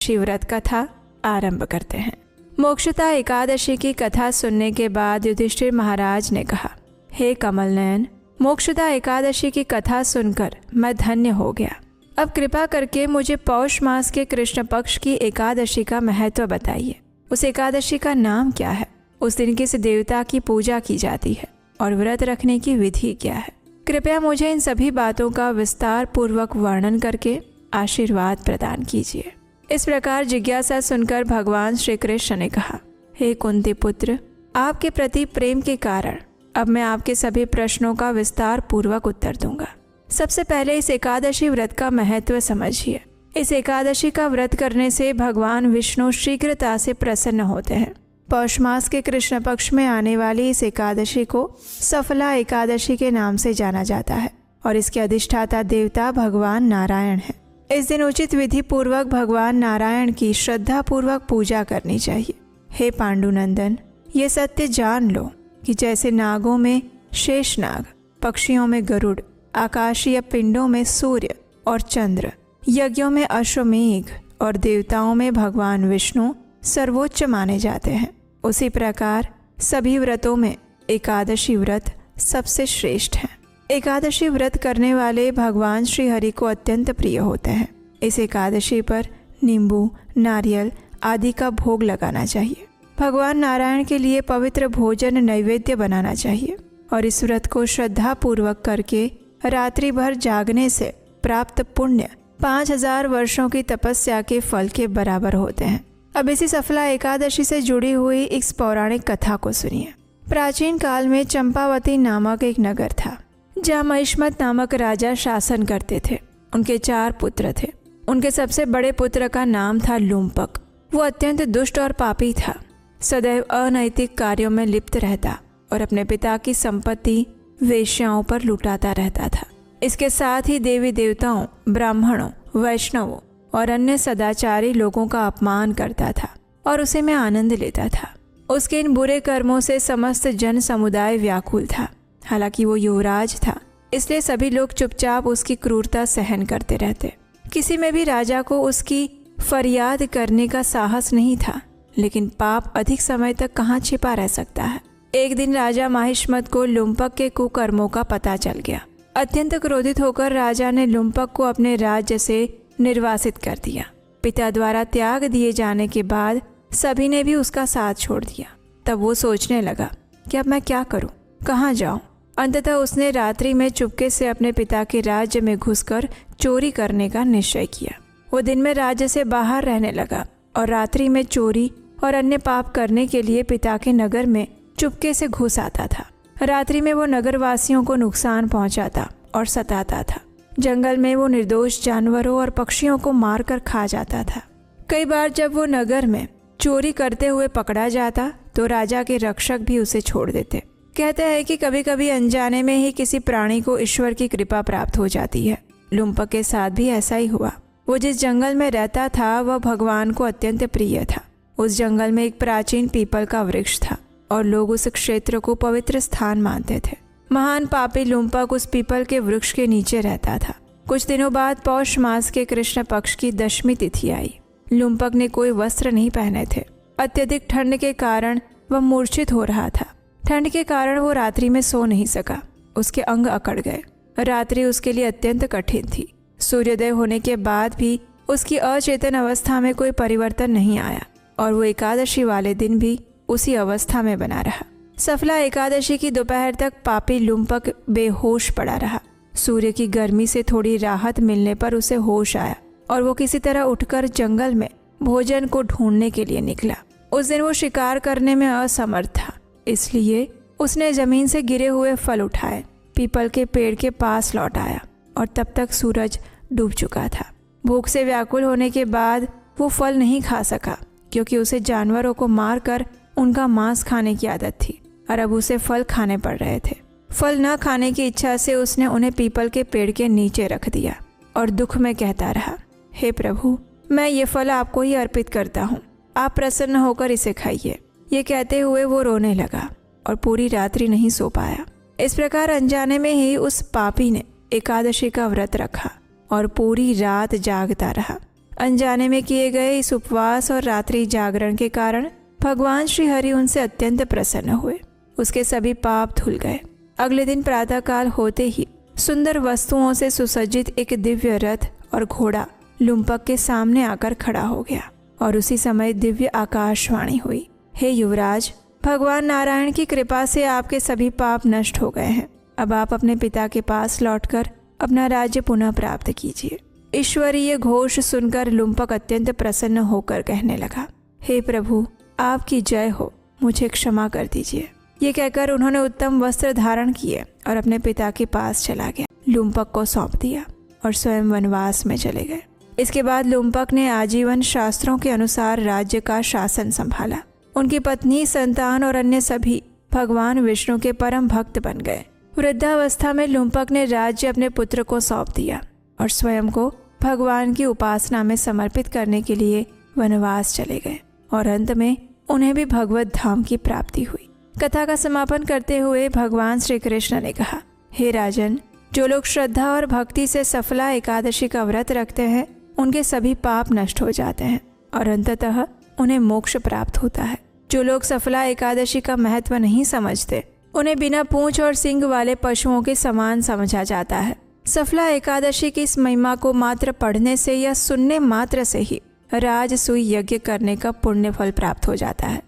शिव व्रत कथा आरंभ करते हैं। मोक्षदा एकादशी की कथा सुनने के बाद युधिष्ठिर महाराज ने कहा, हे कमल नयन, मोक्षदा एकादशी की कथा सुनकर मैं धन्य हो गया। अब कृपा करके मुझे पौष मास के कृष्ण पक्ष की एकादशी का महत्व बताइए। उस एकादशी का नाम क्या है? उस दिन किस देवता की पूजा की जाती है और व्रत रखने की विधि क्या है? कृपया मुझे इन सभी बातों का विस्तार पूर्वक वर्णन करके आशीर्वाद प्रदान कीजिए। इस प्रकार जिज्ञासा सुनकर भगवान श्री कृष्ण ने कहा, हे कुंती पुत्र, आपके प्रति प्रेम के कारण अब मैं आपके सभी प्रश्नों का विस्तार पूर्वक उत्तर दूंगा। सबसे पहले इस एकादशी व्रत का महत्व समझिए। इस एकादशी का व्रत करने से भगवान विष्णु शीघ्रता से प्रसन्न होते हैं। पौष मास के कृष्ण पक्ष में आने वाली इस एकादशी को सफला एकादशी के नाम से जाना जाता है और इसके अधिष्ठाता देवता भगवान नारायण हैं। इस दिन उचित विधि पूर्वक भगवान नारायण की श्रद्धा पूर्वक पूजा करनी चाहिए। हे पांडुनंदन, ये सत्य जान लो कि जैसे नागों में शेषनाग, पक्षियों में गरुड़, आकाशीय पिंडों में सूर्य और चंद्र, यज्ञों में अश्वमेघ और देवताओं में भगवान विष्णु सर्वोच्च माने जाते हैं, उसी प्रकार सभी व्रतों में एकादशी व्रत सबसे श्रेष्ठ है। एकादशी व्रत करने वाले भगवान श्री हरि को अत्यंत प्रिय होते हैं। इस एकादशी पर नींबू, नारियल आदि का भोग लगाना चाहिए। भगवान नारायण के लिए पवित्र भोजन नैवेद्य बनाना चाहिए और इस व्रत को श्रद्धा पूर्वक करके रात्रि भर जागने से प्राप्त पुण्य 5000 वर्षों की तपस्या के फल के बराबर होते हैं। अब इसी सफला एकादशी से जुड़ी हुई इस पौराणिक कथा को सुनिए। प्राचीन काल में चंपावती नामक एक नगर था जहाँ महिष्मत नामक राजा शासन करते थे। उनके 4 पुत्र थे। उनके सबसे बड़े पुत्र का नाम था लुम्पक। वो अत्यंत दुष्ट और पापी था। सदैव अनैतिक कार्यों में लिप्त रहता और अपने पिता की संपत्ति वेश्याओं पर लुटाता रहता था। इसके साथ ही देवी देवताओं, ब्राह्मणों, वैष्णवों और अन्य सदाचारी लोगों का अपमान करता था और उसे में आनंद लेता था। उसके इन बुरे कर्मों से समस्त जन समुदाय व्याकुल था। हालांकि वो युवराज था, इसलिए सभी लोग चुपचाप उसकी क्रूरता सहन करते रहते। किसी में भी राजा को उसकी फरियाद करने का साहस नहीं था, लेकिन पाप अधिक समय तक कहाँ छिपा रह सकता है। एक दिन राजा महिष्मत को लुम्पक के कुकर्मों का पता चल गया। अत्यंत क्रोधित होकर राजा ने लुम्पक को अपने राज्य से निर्वासित कर दिया। पिता द्वारा त्याग दिए जाने के बाद सभी ने भी उसका साथ छोड़ दिया। तब वो सोचने लगा कि अब मैं क्या करूं, कहाँ जाऊं। अंततः उसने रात्रि में चुपके से अपने पिता के राज्य में घुसकर चोरी करने का निश्चय किया। वो दिन में राज्य से बाहर रहने लगा और रात्रि में चोरी और अन्य पाप करने के लिए पिता के नगर में चुपके से घुस आता था। रात्रि में वो नगरवासियों को नुकसान पहुंचाता और सताता था। जंगल में वो निर्दोष जानवरों और पक्षियों को मारकर खा जाता था। कई बार जब वो नगर में चोरी करते हुए पकड़ा जाता तो राजा के रक्षक भी उसे छोड़ देते। कहते हैं कि कभी कभी अनजाने में ही किसी प्राणी को ईश्वर की कृपा प्राप्त हो जाती है। लुम्पक के साथ भी ऐसा ही हुआ। वो जिस जंगल में रहता था वह भगवान को अत्यंत प्रिय था। उस जंगल में एक प्राचीन पीपल का वृक्ष था और लोग उस क्षेत्र को पवित्र स्थान मानते थे। महान पापी लुम्पक उस पीपल के वृक्ष के नीचे रहता था। कुछ दिनों बाद पौष मास के कृष्ण पक्ष की दशमी तिथि आई। लुम्पक ने कोई वस्त्र नहीं पहने थे। अत्यधिक ठंड के कारण वह मूर्छित हो रहा था। ठंड के कारण वो रात्रि में सो नहीं सका। उसके अंग अकड़ गए। रात्रि उसके लिए अत्यंत कठिन थी। सूर्योदय होने के बाद भी उसकी अचेतन अवस्था में कोई परिवर्तन नहीं आया और वो एकादशी वाले दिन भी उसी अवस्था में बना रहा। सफला एकादशी की दोपहर तक पापी लुम्पक बेहोश पड़ा रहा। सूर्य की गर्मी से थोड़ी राहत मिलने पर उसे होश आया और वो किसी तरह उठकर जंगल में भोजन को ढूंढने के लिए निकला। उस दिन वो शिकार करने में असमर्थ था, इसलिए उसने जमीन से गिरे हुए फल उठाए, पीपल के पेड़ के पास लौट आया और तब तक सूरज डूब चुका था। भूख से व्याकुल होने के बाद वो फल नहीं खा सका क्योंकि उसे जानवरों को मारकर उनका मांस खाने की आदत थी और अब उसे फल खाने पड़ रहे थे। फल न खाने की इच्छा से उसने उन्हें पीपल के पेड़ के नीचे रख दिया और दुख में कहता रहा, हे प्रभु, मैं ये फल आपको ही अर्पित करता हूँ, आप प्रसन्न होकर इसे खाइए। ये कहते हुए वो रोने लगा और पूरी रात्रि नहीं सो पाया। इस प्रकार अनजाने में ही उस पापी ने एकादशी का व्रत रखा और पूरी रात जागता रहा। अनजाने में किए गए इस उपवास और रात्रि जागरण के कारण भगवान श्री हरि उनसे अत्यंत प्रसन्न हुए। उसके सभी पाप धुल गए। अगले दिन प्रातःकाल होते ही सुंदर वस्तुओं से सुसज्जित एक दिव्य रथ और घोड़ा लुम्पक के सामने आकर खड़ा हो गया और उसी समय दिव्य आकाशवाणी हुई, हे युवराज, भगवान नारायण की कृपा से आपके सभी पाप नष्ट हो गए हैं। अब आप अपने पिता के पास लौटकर अपना राज्य पुनः प्राप्त कीजिए। ईश्वरीय घोष सुनकर लुम्पक अत्यंत प्रसन्न होकर कहने लगा, हे प्रभु, आपकी जय हो, मुझे क्षमा कर दीजिए। ये कहकर उन्होंने उत्तम वस्त्र धारण किए और अपने पिता के पास चला गया, लुम्पक को सौंप दिया और स्वयं वनवास में चले गए। इसके बाद लुम्पक ने आजीवन शास्त्रों के अनुसार राज्य का शासन संभाला। उनकी पत्नी, संतान और अन्य सभी भगवान विष्णु के परम भक्त बन गए। वृद्धावस्था में लुम्पक ने राज्य अपने पुत्र को सौंप दिया और स्वयं को भगवान की उपासना में समर्पित करने के लिए वनवास चले गए और अंत में उन्हें भी भगवत धाम की प्राप्ति हुई। कथा का समापन करते हुए भगवान श्री कृष्ण ने कहा, हे राजन, जो लोग श्रद्धा और भक्ति से सफला एकादशी का व्रत रखते हैं उनके सभी पाप नष्ट हो जाते हैं और अंततः उन्हें मोक्ष प्राप्त होता है। जो लोग सफला एकादशी का महत्व नहीं समझते उन्हें बिना पूंछ और सींग वाले पशुओं के समान समझा जाता है। सफला एकादशी की इस महिमा को मात्र पढ़ने से या सुनने मात्र से ही राजसूय यज्ञ करने का पुण्य फल प्राप्त हो जाता है।